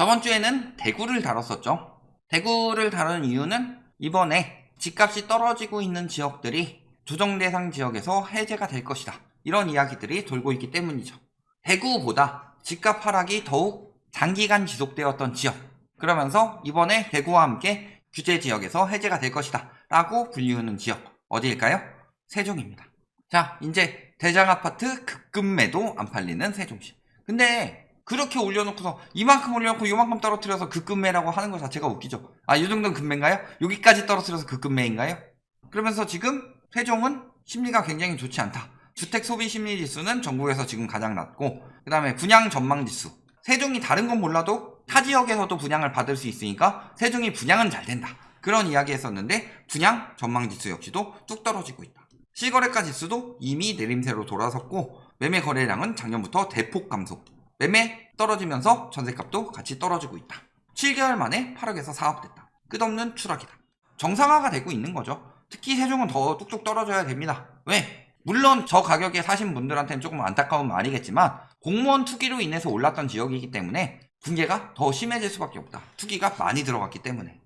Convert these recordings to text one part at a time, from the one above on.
저번 주에는 대구를 다뤘었죠. 대구를 다룬 이유는 이번에 집값이 떨어지고 있는 지역들이 조정 대상 지역에서 해제가 될 것이다, 이런 이야기들이 돌고 있기 때문이죠. 대구보다 집값 하락이 더욱 장기간 지속되었던 지역, 그러면서 이번에 대구와 함께 규제 지역에서 해제가 될 것이다 라고 불리우는 지역, 어디일까요? 세종입니다. 자, 이제 대장아파트 급매도 안 팔리는 세종시. 근데 그렇게 올려놓고서 이만큼 올려놓고 이만큼 떨어뜨려서 급매라고 하는 것 자체가 웃기죠. 아, 이 정도는 급매인가요? 여기까지 떨어뜨려서 급매인가요? 그러면서 지금 세종은 심리가 굉장히 좋지 않다. 주택 소비 심리 지수는 전국에서 지금 가장 낮고, 그 다음에 분양 전망 지수. 세종이 다른 건 몰라도 타 지역에서도 분양을 받을 수 있으니까 세종이 분양은 잘 된다, 그런 이야기 했었는데 분양 전망 지수 역시도 뚝 떨어지고 있다. 실거래가 지수도 이미 내림세로 돌아섰고, 매매 거래량은 작년부터 대폭 감소. 매매 떨어지면서 전세값도 같이 떨어지고 있다. 7개월 만에 8억에서 4억 됐다. 끝없는 추락이다. 정상화가 되고 있는 거죠. 특히 세종은 더 뚝뚝 떨어져야 됩니다. 왜? 물론 저 가격에 사신 분들한테는 조금 안타까운 말이겠지만 공무원 투기로 인해서 올랐던 지역이기 때문에 붕괴가 더 심해질 수밖에 없다. 투기가 많이 들어갔기 때문에.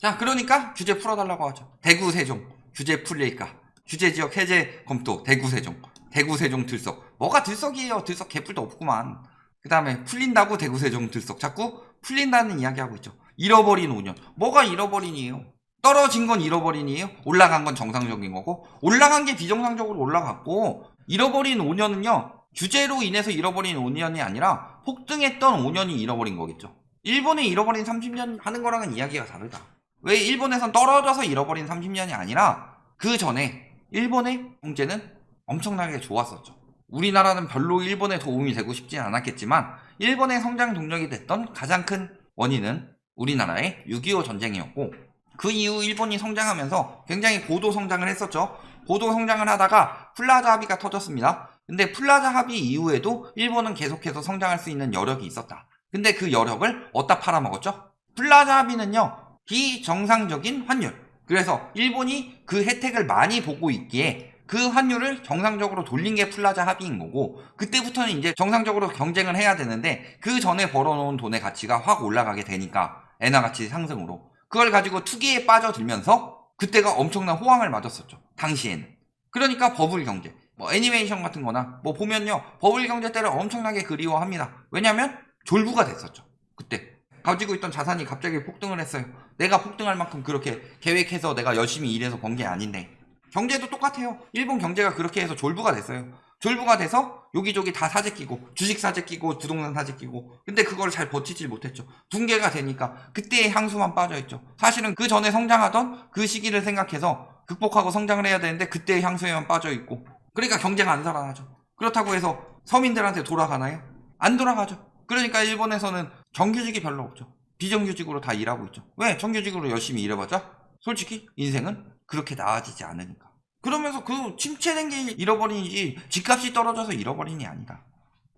자, 그러니까 규제 풀어달라고 하죠. 대구 세종 규제 풀릴까? 규제 지역 해제 검토. 대구 세종 들썩. 뭐가 들썩이에요? 들썩 개뿔도 없구만. 그 다음에 풀린다고 대구 세종 들썩. 자꾸 풀린다는 이야기하고 있죠. 잃어버린 5년. 뭐가 잃어버린이에요? 떨어진 건 잃어버린이에요? 올라간 건 정상적인 거고, 올라간 게 비정상적으로 올라갔고, 잃어버린 5년은요 규제로 인해서 잃어버린 5년이 아니라 폭등했던 5년이 잃어버린 거겠죠. 일본에 잃어버린 30년 하는 거랑은 이야기가 다르다. 왜 일본에선 떨어져서 잃어버린 30년이 아니라 그 전에 일본의 경제는 엄청나게 좋았었죠. 우리나라는 별로 일본에 도움이 되고 싶진 않았겠지만 일본의 성장 동력이 됐던 가장 큰 원인은 우리나라의 6.25 전쟁이었고, 그 이후 일본이 성장하면서 굉장히 고도 성장을 했었죠. 고도 성장을 하다가 플라자 합의가 터졌습니다. 근데 플라자 합의 이후에도 일본은 계속해서 성장할 수 있는 여력이 있었다. 근데 그 여력을 어디다 팔아먹었죠? 플라자 합의는요 비정상적인 환율, 그래서 일본이 그 혜택을 많이 보고 있기에 그 환율을 정상적으로 돌린 게 플라자 합의인 거고, 그때부터는 이제 정상적으로 경쟁을 해야 되는데 그 전에 벌어놓은 돈의 가치가 확 올라가게 되니까 엔화 가치 상승으로 그걸 가지고 투기에 빠져들면서 그때가 엄청난 호황을 맞았었죠, 당시에는. 그러니까 버블 경제, 뭐 애니메이션 같은 거나 뭐 보면요 버블 경제 때를 엄청나게 그리워합니다. 왜냐면 졸부가 됐었죠. 그때 가지고 있던 자산이 갑자기 폭등을 했어요. 내가 폭등할 만큼 그렇게 계획해서 내가 열심히 일해서 번 게 아닌데. 경제도 똑같아요. 일본 경제가 그렇게 해서 졸부가 됐어요. 졸부가 돼서 여기저기 다 사재 끼고, 주식 사재 끼고, 부동산 사재 끼고, 근데 그걸 잘 버티질 못했죠. 붕괴가 되니까 그때의 향수만 빠져있죠. 사실은 그 전에 성장하던 그 시기를 생각해서 극복하고 성장을 해야 되는데 그때의 향수에만 빠져있고, 그러니까 경제가 안 살아나죠. 그렇다고 해서 서민들한테 돌아가나요? 안 돌아가죠. 그러니까 일본에서는 정규직이 별로 없죠. 비정규직으로 다 일하고 있죠. 왜? 정규직으로 열심히 일해봤자 솔직히 인생은 그렇게 나아지지 않으니까. 그러면서 그 침체된 게 잃어버린이지 집값이 떨어져서 잃어버린이 아니다.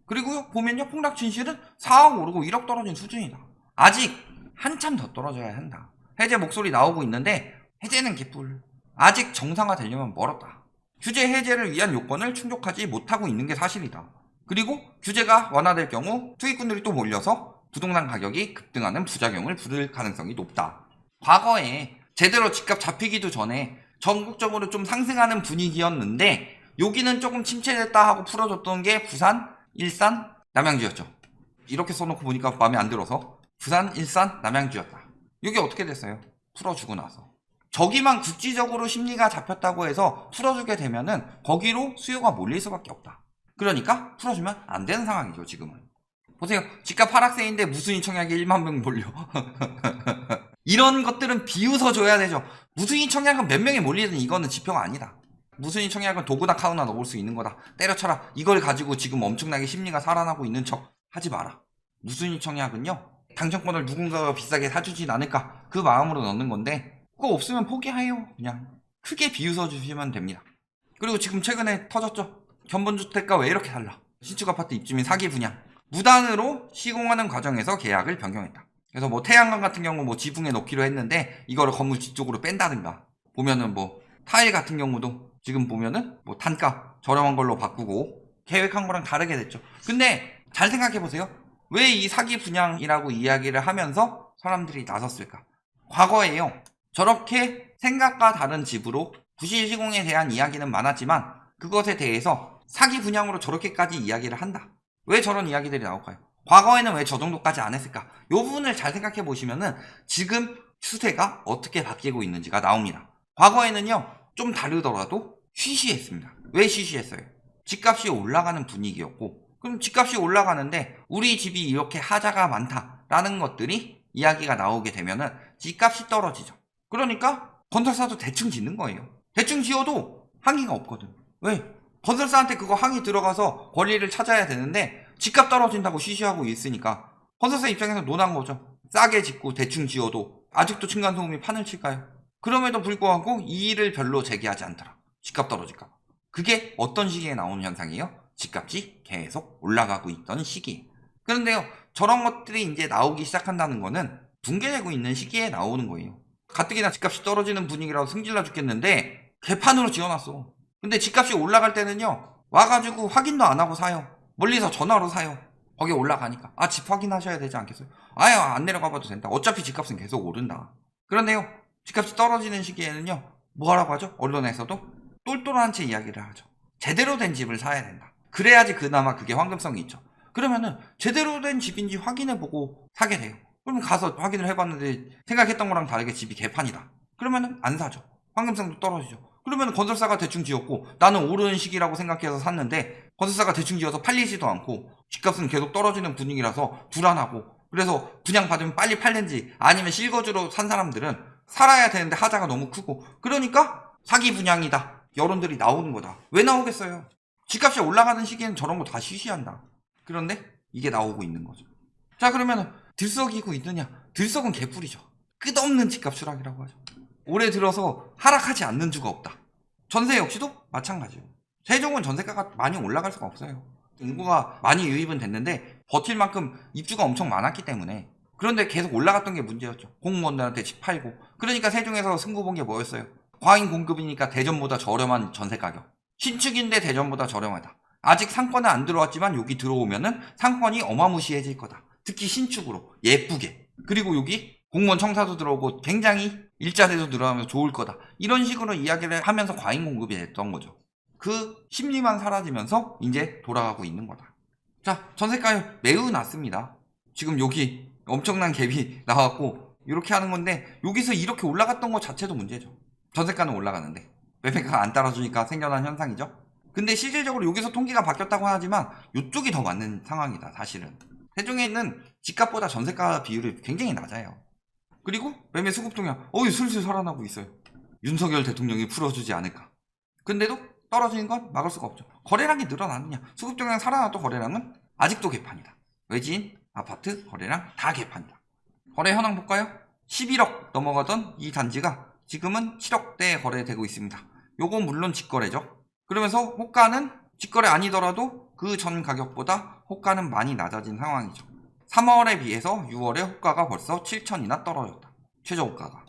그리고요 보면요 폭락 진실은 4억 오르고 1억 떨어진 수준이다. 아직 한참 더 떨어져야 한다. 해제 목소리 나오고 있는데 해제는 개뿔. 아직 정상화 되려면 멀었다. 규제 해제를 위한 요건을 충족하지 못하고 있는 게 사실이다. 그리고 규제가 완화될 경우 투기꾼들이 또 몰려서 부동산 가격이 급등하는 부작용을 부를 가능성이 높다. 과거에 제대로 집값 잡히기도 전에 전국적으로 좀 상승하는 분위기였는데 여기는 조금 침체됐다 하고 풀어줬던 게 부산, 일산, 남양주였죠. 이렇게 써놓고 보니까 마음에 안 들어서 부산, 일산, 남양주였다. 이게 어떻게 됐어요? 풀어주고 나서. 저기만 국지적으로 심리가 잡혔다고 해서 풀어주게 되면은 거기로 수요가 몰릴 수밖에 없다. 그러니까 풀어주면 안 되는 상황이죠, 지금은. 보세요. 집값 하락세인데 무순위 청약에 1만 명 몰려. 이런 것들은 비웃어 줘야 되죠. 무순위 청약은 몇 명이 몰리든 이거는 지표가 아니다. 무순위 청약은 도구나 카우나 넣을 수 있는 거다. 때려쳐라. 이걸 가지고 지금 엄청나게 심리가 살아나고 있는 척 하지 마라. 무순위 청약은요 당첨권을 누군가가 비싸게 사주진 않을까, 그 마음으로 넣는 건데 그거 없으면 포기해요. 그냥 크게 비웃어 주시면 됩니다. 그리고 지금 최근에 터졌죠. 견본주택가 왜 이렇게 달라. 신축 아파트 입주민 사기 분양 무단으로 시공하는 과정에서 계약을 변경했다. 그래서 뭐 태양광 같은 경우 뭐 지붕에 놓기로 했는데 이거를 건물 뒤쪽으로 뺀다든가, 보면은 뭐 타일 같은 경우도 지금 보면은 뭐 단가 저렴한 걸로 바꾸고 계획한 거랑 다르게 됐죠. 근데 잘 생각해 보세요. 왜 이 사기 분양이라고 이야기를 하면서 사람들이 나섰을까? 과거에요. 저렇게 생각과 다른 집으로 부실 시공에 대한 이야기는 많았지만 그것에 대해서 사기 분양으로 저렇게까지 이야기를 한다. 왜 저런 이야기들이 나올까요? 과거에는 왜 저 정도까지 안 했을까? 이 부분을 잘 생각해 보시면은 지금 추세가 어떻게 바뀌고 있는지가 나옵니다. 과거에는요, 좀 다르더라도 쉬쉬했습니다. 왜 쉬쉬했어요? 집값이 올라가는 분위기였고, 그럼 집값이 올라가는데 우리 집이 이렇게 하자가 많다라는 것들이 이야기가 나오게 되면은 집값이 떨어지죠. 그러니까 건설사도 대충 짓는 거예요. 대충 지어도 항의가 없거든. 왜? 건설사한테 그거 항의 들어가서 권리를 찾아야 되는데 집값 떨어진다고 쉬쉬하고 있으니까 건설사 입장에서 논한 거죠. 싸게 짓고 대충 지어도 아직도 층간소음이 판을 칠까요? 그럼에도 불구하고 이의를 별로 제기하지 않더라. 집값 떨어질까 봐. 그게 어떤 시기에 나오는 현상이에요? 집값이 계속 올라가고 있던 시기. 그런데요, 저런 것들이 이제 나오기 시작한다는 거는 붕괴되고 있는 시기에 나오는 거예요. 가뜩이나 집값이 떨어지는 분위기라고 승질나 죽겠는데 개판으로 지어놨어. 근데 집값이 올라갈 때는요, 와가지고 확인도 안 하고 사요. 멀리서 전화로 사요. 거기 올라가니까. 아, 집 확인하셔야 되지 않겠어요? 아유, 안 내려가 봐도 된다. 어차피 집값은 계속 오른다. 그런데요, 집값이 떨어지는 시기에는요, 뭐 하라고 하죠? 언론에서도 똘똘한 채 이야기를 하죠. 제대로 된 집을 사야 된다. 그래야지 그나마 그게 황금성이 있죠. 그러면은 제대로 된 집인지 확인해보고 사게 돼요. 그러면 가서 확인을 해봤는데 생각했던 거랑 다르게 집이 개판이다. 그러면은 안 사죠. 황금성도 떨어지죠. 그러면 건설사가 대충 지었고 나는 오르는 시기라고 생각해서 샀는데 건설사가 대충 지어서 팔리지도 않고 집값은 계속 떨어지는 분위기라서 불안하고, 그래서 그냥 받으면 빨리 팔는지 아니면 실거주로 산 사람들은 살아야 되는데 하자가 너무 크고, 그러니까 사기 분양이다. 여론들이 나오는 거다. 왜 나오겠어요? 집값이 올라가는 시기에는 저런 거 다 쉬쉬한다. 그런데 이게 나오고 있는 거죠. 자, 그러면 들썩이고 있느냐? 들썩은 개뿔이죠. 끝없는 집값 추락이라고 하죠. 올해 들어서 하락하지 않는 주가 없다. 전세 역시도 마찬가지예요. 세종은 전세가가 많이 올라갈 수가 없어요. 인구가 많이 유입은 됐는데 버틸 만큼 입주가 엄청 많았기 때문에. 그런데 계속 올라갔던 게 문제였죠. 공무원들한테 집 팔고. 그러니까 세종에서 승부 본 게 뭐였어요? 과잉 공급이니까 대전보다 저렴한 전세 가격. 신축인데 대전보다 저렴하다. 아직 상권은 안 들어왔지만 여기 들어오면은 상권이 어마무시해질 거다. 특히 신축으로 예쁘게. 그리고 여기 공무원 청사도 들어오고 굉장히 일자리도 늘어나면서 좋을 거다. 이런 식으로 이야기를 하면서 과잉 공급이 됐던 거죠. 그 심리만 사라지면서 이제 돌아가고 있는 거다. 자, 전세가율 매우 낮습니다. 지금 여기 엄청난 갭이 나왔고 이렇게 하는 건데 여기서 이렇게 올라갔던 것 자체도 문제죠. 전세가는 올라가는데 매매가가 안 따라주니까 생겨난 현상이죠. 근데 실질적으로 여기서 통계가 바뀌었다고 하지만 이쪽이 더 맞는 상황이다. 사실은 세종에 있는 집값보다 전세가 비율이 굉장히 낮아요. 그리고 매매 수급 동향 슬슬 살아나고 있어요. 윤석열 대통령이 풀어주지 않을까. 근데도 떨어지는 건 막을 수가 없죠. 거래량이 늘어나느냐, 수급 동향 살아났던 거래량은 아직도 개판이다. 외지인, 아파트, 거래량 다 개판이다. 거래 현황 볼까요? 11억 넘어가던 이 단지가 지금은 7억대에 거래되고 있습니다. 요건 물론 직거래죠. 그러면서 호가는 직거래 아니더라도 그 전 가격보다 호가는 많이 낮아진 상황이죠. 3월에 비해서 6월에 호가가 벌써 7천이나 떨어졌다. 최저 호가가.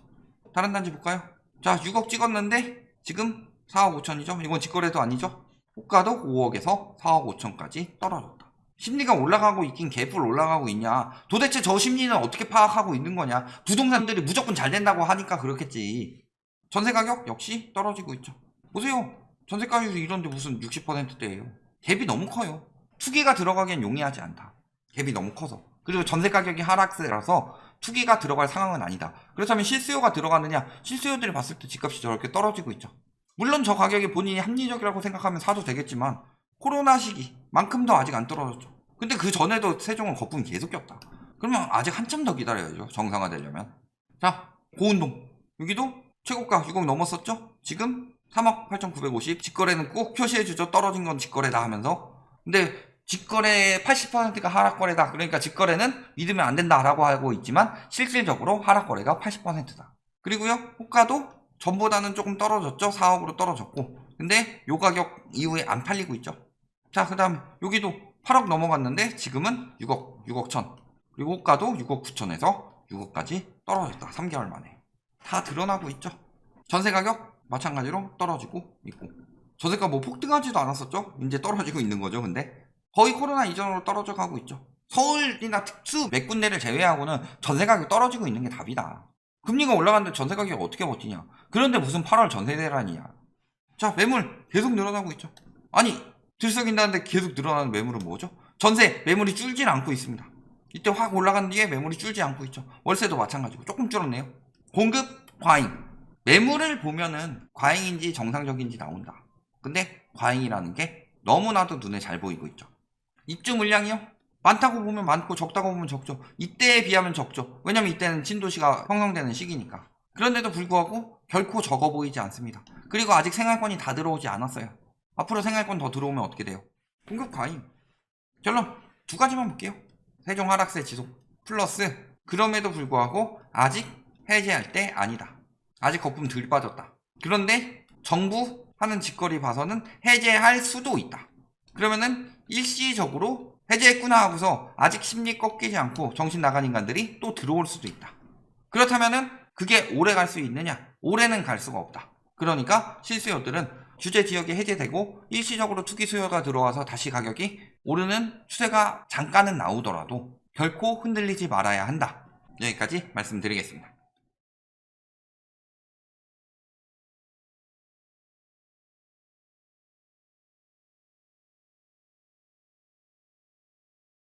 다른 단지 볼까요? 자, 6억 찍었는데 지금 4억 5천이죠. 이건 직거래도 아니죠. 호가도 5억에서 4억 5천까지 떨어졌다. 심리가 올라가고 있긴 개뿔 올라가고 있냐. 도대체 저 심리는 어떻게 파악하고 있는 거냐. 부동산들이 무조건 잘 된다고 하니까 그렇겠지. 전세 가격 역시 떨어지고 있죠. 보세요. 전세 가격이 이런데 무슨 60%대예요. 갭이 너무 커요. 투기가 들어가기엔 용이하지 않다. 갭이 너무 커서. 그리고 전세 가격이 하락세라서 투기가 들어갈 상황은 아니다. 그렇다면 실수요가 들어가느냐? 실수요들이 봤을 때 집값이 저렇게 떨어지고 있죠. 물론 저 가격이 본인이 합리적이라고 생각하면 사도 되겠지만 코로나 시기만큼도 아직 안 떨어졌죠. 근데 그 전에도 세종은 거품이 계속 꼈다. 그러면 아직 한참 더 기다려야죠. 정상화되려면. 자, 고운동. 여기도 최고가 6억 넘었었죠? 지금 3억 8,950. 직거래는 꼭 표시해주죠. 떨어진 건 직거래다 하면서. 근데 직거래 80%가 하락거래다. 그러니까 직거래는 믿으면 안 된다라고 하고 있지만 실질적으로 하락거래가 80%다. 그리고요, 호가도 전보다는 조금 떨어졌죠. 4억으로 떨어졌고. 근데 요 가격 이후에 안 팔리고 있죠. 자, 그 다음에 여기도 8억 넘어갔는데 지금은 6억 천. 그리고 호가도 6억 9천에서 6억까지 떨어졌다. 3개월 만에. 다 드러나고 있죠. 전세 가격 마찬가지로 떨어지고 있고. 전세가 뭐 폭등하지도 않았었죠. 이제 떨어지고 있는 거죠. 근데 거의 코로나 이전으로 떨어져 가고 있죠. 서울이나 특수 몇 군데를 제외하고는 전세 가격이 떨어지고 있는 게 답이다. 금리가 올라가는데 전세 가격이 어떻게 버티냐. 그런데 무슨 8월 전세 대란이야. 자, 매물 계속 늘어나고 있죠. 아니, 들썩인다는데 계속 늘어나는 매물은 뭐죠? 전세 매물이 줄진 않고 있습니다. 이때 확 올라간 뒤에 매물이 줄지 않고 있죠. 월세도 마찬가지고 조금 줄었네요. 공급 과잉. 매물을 보면은 과잉인지 정상적인지 나온다. 근데 과잉이라는 게 너무나도 눈에 잘 보이고 있죠. 입주 물량이요? 많다고 보면 많고 적다고 보면 적죠. 이때에 비하면 적죠. 왜냐면 이때는 신도시가 형성되는 시기니까. 그런데도 불구하고 결코 적어 보이지 않습니다. 그리고 아직 생활권이 다 들어오지 않았어요. 앞으로 생활권 더 들어오면 어떻게 돼요? 공급 과잉. 결론 두 가지만 볼게요. 세종 하락세 지속 플러스 그럼에도 불구하고 아직 해제할 때 아니다. 아직 거품 덜 빠졌다. 그런데 정부 하는 짓거리 봐서는 해제할 수도 있다. 그러면은 일시적으로 해제했구나 하고서 아직 심리 꺾이지 않고 정신 나간 인간들이 또 들어올 수도 있다. 그렇다면은 그게 오래 갈 수 있느냐? 오래는 갈 수가 없다. 그러니까 실수요들은 규제 지역이 해제되고 일시적으로 투기 수요가 들어와서 다시 가격이 오르는 추세가 잠깐은 나오더라도 결코 흔들리지 말아야 한다. 여기까지 말씀드리겠습니다.